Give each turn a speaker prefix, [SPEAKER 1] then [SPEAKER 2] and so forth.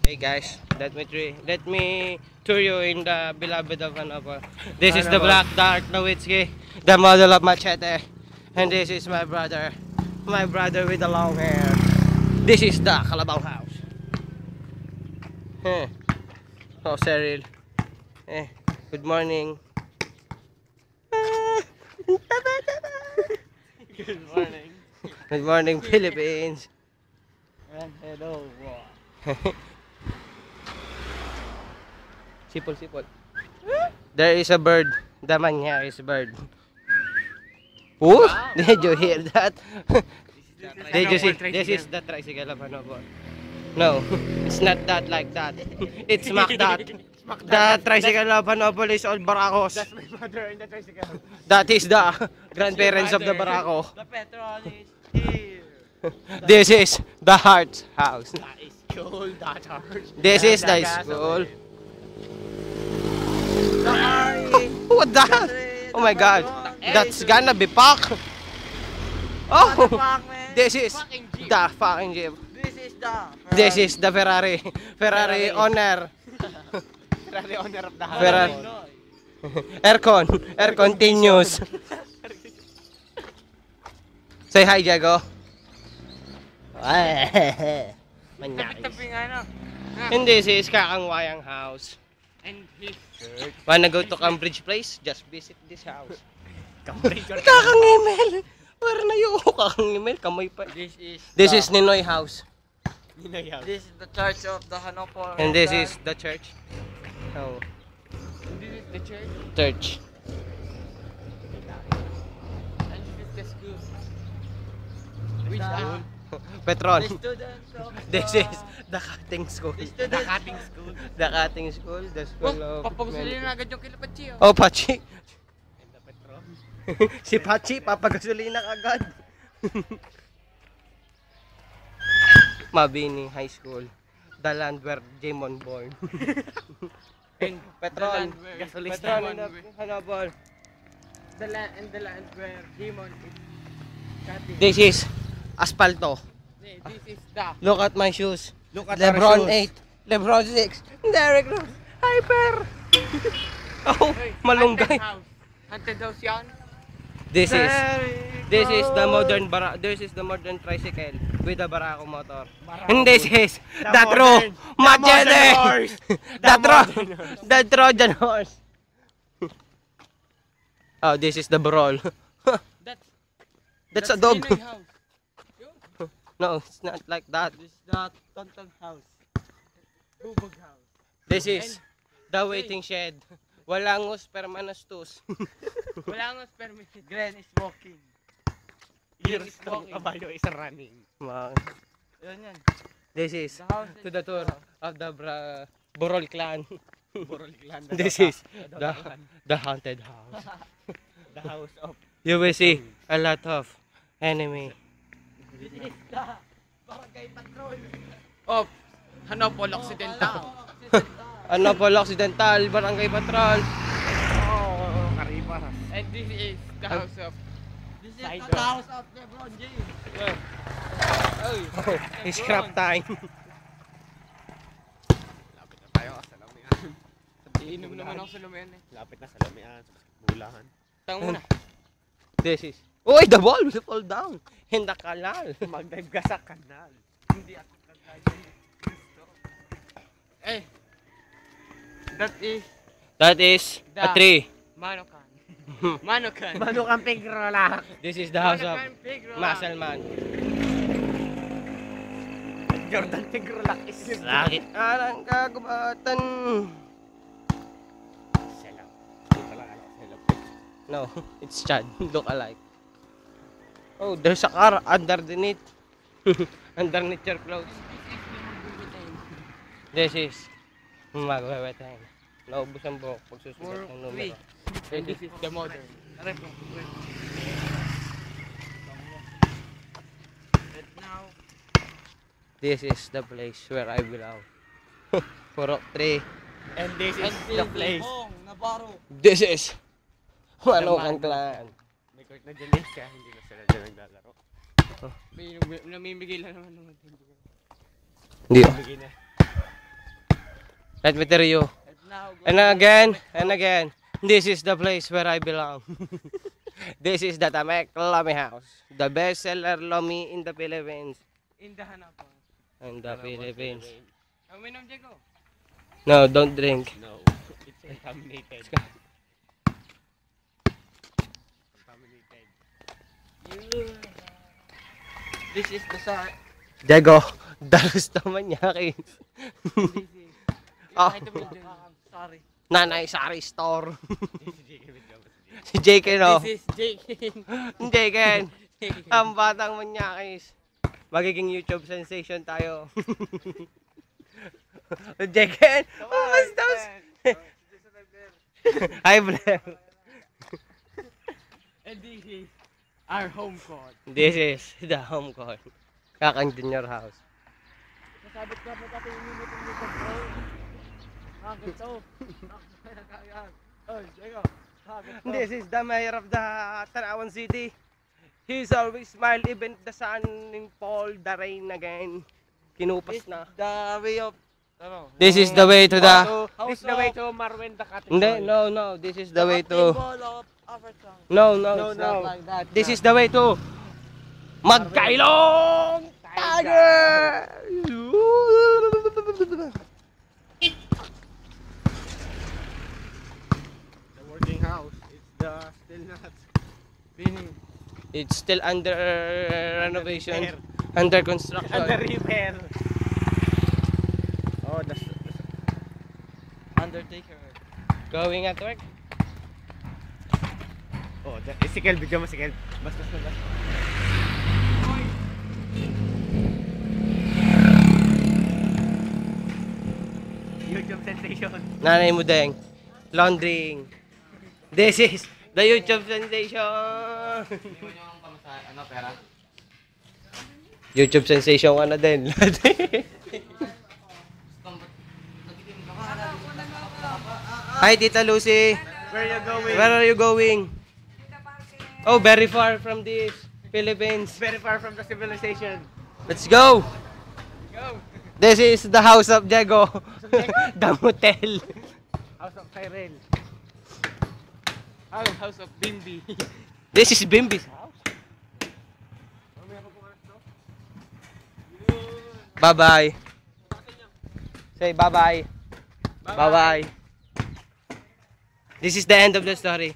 [SPEAKER 1] Hey guys, let me tour you in the beloved of Hanapa. This is the Black Dark Nowitzki, the model of Machete, and this is my brother with the long hair. This is the Kalabaw house. Oh, Cyril. Good morning.
[SPEAKER 2] Good morning.
[SPEAKER 1] Good morning, Philippines.
[SPEAKER 2] And hello, world.
[SPEAKER 1] Sipol. There is a bird. The Manyaris bird. Oh, did you hear that? Did you see? This is the tricycle of Hanapa. No, it's not that like that. It's smack that. The tricycle of Hanapa is all Baracos.
[SPEAKER 2] That's my mother in the tricycle.
[SPEAKER 1] That is the grandparents of the Baraco.
[SPEAKER 2] The petrol is here.
[SPEAKER 1] This is the Heart's house.
[SPEAKER 2] That is cool, that hurts.
[SPEAKER 1] This is the school. What the? Oh my God, that's gonna be packed. Oh, this is the fucking jeep. This is the Ferrari. Ferrari owner.
[SPEAKER 2] Ferrari owner of the house.
[SPEAKER 1] Ferrari. Air continues. Say hi, Jago. Manyakis.
[SPEAKER 2] Taping ano.
[SPEAKER 1] And this is Kakangwayang house.
[SPEAKER 2] And his shirt.
[SPEAKER 1] Wanna go to Cambridge Place? Just visit this house.
[SPEAKER 2] Cambridge or
[SPEAKER 1] Kakang-email. Where na yung kakang-email? Kamay pa. This is Ninoy house.
[SPEAKER 2] Ninoy house.
[SPEAKER 3] This is the church of the Hanapa.
[SPEAKER 1] And this is the church. Oh,
[SPEAKER 2] This is the church.
[SPEAKER 1] church.
[SPEAKER 2] And this is the school. Which school?
[SPEAKER 1] Petron.
[SPEAKER 3] The students of
[SPEAKER 1] This is the cutting school.
[SPEAKER 2] The cutting school.
[SPEAKER 1] The cutting school. The school of...
[SPEAKER 2] Papagusulin na agad yung kilapachi.
[SPEAKER 1] Oh, Pachi.
[SPEAKER 2] And the petrol.
[SPEAKER 1] Si Pachi, papagasolina agad. Mabini High School. The land where Jamon born.
[SPEAKER 2] And
[SPEAKER 1] Petron.
[SPEAKER 2] Gasoline.
[SPEAKER 1] Petron in the Hanapol.
[SPEAKER 2] The land where demon is cutting.
[SPEAKER 1] This is Aspalto.
[SPEAKER 2] This is the.
[SPEAKER 1] Look at my shoes.
[SPEAKER 2] Look at
[SPEAKER 1] Lebron
[SPEAKER 2] our shoes.
[SPEAKER 1] 8. Lebron 6. Derek Rose. Hyper. Oh, malunggay.
[SPEAKER 2] Haunted house yan.
[SPEAKER 1] This is the modern tricycle with the Barako motor. And this is the true Machete. The Trojan horse. Oh, this is the Brawl. That's a dog.
[SPEAKER 2] Ninoy house.
[SPEAKER 1] No, it's not like that.
[SPEAKER 2] This is the Tontong house. Bubog house.
[SPEAKER 1] This is the waiting shed. Walangus permanastus.
[SPEAKER 2] Wala nga permit.
[SPEAKER 3] Glenn is walking.
[SPEAKER 2] Years ng kabayo is running.
[SPEAKER 3] Yan.
[SPEAKER 1] This is
[SPEAKER 2] The house
[SPEAKER 1] to the tour of the Borol clan.
[SPEAKER 2] Borol clan.
[SPEAKER 1] This is the haunted house.
[SPEAKER 2] The house of.
[SPEAKER 1] You will see a lot of enemy.
[SPEAKER 3] This is the barangay patrol.
[SPEAKER 2] Of Hanapol Occidental.
[SPEAKER 1] Hanapol Occidental, Barangay Patrol.
[SPEAKER 2] Oh, Kariba. And this is the house of.
[SPEAKER 3] This is
[SPEAKER 2] Side
[SPEAKER 3] the house of Lebron James.
[SPEAKER 1] Oh, it's scrap time.
[SPEAKER 2] Lapit na tayo sa Lamian. Iinom naman ako sa Lamian eh. Lapit na sa Lamian. Sa Bulahan. Tango muna.
[SPEAKER 1] This is... Uy, the ball will fall down in the canal.
[SPEAKER 2] Mag-dive ka sa kanal. Hindi ako kagaya. Gusto. Eh. That is
[SPEAKER 1] A tree.
[SPEAKER 2] Manokan. Manokan.
[SPEAKER 3] Manukan Pigrolak.
[SPEAKER 1] This is the house of
[SPEAKER 2] Manokan Pigrolak.
[SPEAKER 1] Muscleman.
[SPEAKER 2] Jordan Pigrolak is
[SPEAKER 1] Sakit alang kagubatan.
[SPEAKER 2] Selap. Hindi pala alam selap.
[SPEAKER 1] No, it's Chad. Look alike. Oh, there's a car underneath. Underneath your clothes. This is magweweteng. Naubos ang buhok pagsusulat ng numero.
[SPEAKER 2] And this is the modern.
[SPEAKER 3] And now,
[SPEAKER 1] This is the place where I belong. Purok 3.
[SPEAKER 2] And this is the place.
[SPEAKER 3] Bong Navarro.
[SPEAKER 1] This is Manukan Clan.
[SPEAKER 2] May court na dyan eh, kaya hindi na sila dyan naglalaro. May namimigay lang naman ng
[SPEAKER 1] Hindi.
[SPEAKER 2] namimigay na.
[SPEAKER 1] Let me tell you. And again, this is the place where I belong. This is the Tamek Lomi House. The best seller Lomi in the Philippines.
[SPEAKER 2] In the Hanapan.
[SPEAKER 1] In the Philippines.
[SPEAKER 2] Uminom, Diego.
[SPEAKER 1] No, don't drink.
[SPEAKER 2] No. It's contaminated. Contaminated.
[SPEAKER 3] This is the side.
[SPEAKER 1] Diego, dalos naman yakin. Oh,
[SPEAKER 3] Sorry.
[SPEAKER 1] Nanay Sari Store. Si JK no.
[SPEAKER 3] This is Jake.
[SPEAKER 1] JK. Ang batang manyakis. Magiging YouTube sensation tayo. JK. Oh, bastos. Hi, Blair.
[SPEAKER 2] And this is our home court.
[SPEAKER 1] This is the home court. Kakang Junior House.
[SPEAKER 3] Nasabit ka pa pati inimit yung likod, bro. Bakit to? Oh, Diego.
[SPEAKER 1] This is the mayor of the Tanawan City. He's always smile even the sun fall, the rain again. Kinupas na.
[SPEAKER 3] The way of
[SPEAKER 1] This is the way to the...
[SPEAKER 2] This is the way to Marwen the Catholic.
[SPEAKER 1] Hindi, no. This is the way to...
[SPEAKER 3] of Africa.
[SPEAKER 1] No.
[SPEAKER 3] It's not like that.
[SPEAKER 1] This is the way to... Magkailong Tiger!
[SPEAKER 2] The working house. It's the still not finished.
[SPEAKER 1] It's still under renovation, under construction.
[SPEAKER 2] Under repair. Oh, that's
[SPEAKER 3] Undertaker.
[SPEAKER 1] Going at work.
[SPEAKER 2] oh, si Kel, video mo si Kel. Bastos na ba? YouTube sensation.
[SPEAKER 1] Nanay mo deng. Laundering. This is the YouTube sensation.
[SPEAKER 2] Ano, pera?
[SPEAKER 1] YouTube sensation ano din. Hi, Tita Lucy.
[SPEAKER 2] Where you going?
[SPEAKER 1] Where are you going? Oh, very far from this Philippines.
[SPEAKER 2] Very far from the civilization.
[SPEAKER 1] Let's go.
[SPEAKER 2] Go!
[SPEAKER 1] This is the house of Diego. The motel.
[SPEAKER 2] House of Tyrell. House of Bimbi.
[SPEAKER 1] This is Bimbi's house. Bye-bye. Say bye-bye. Bye-bye. This is the end of the story.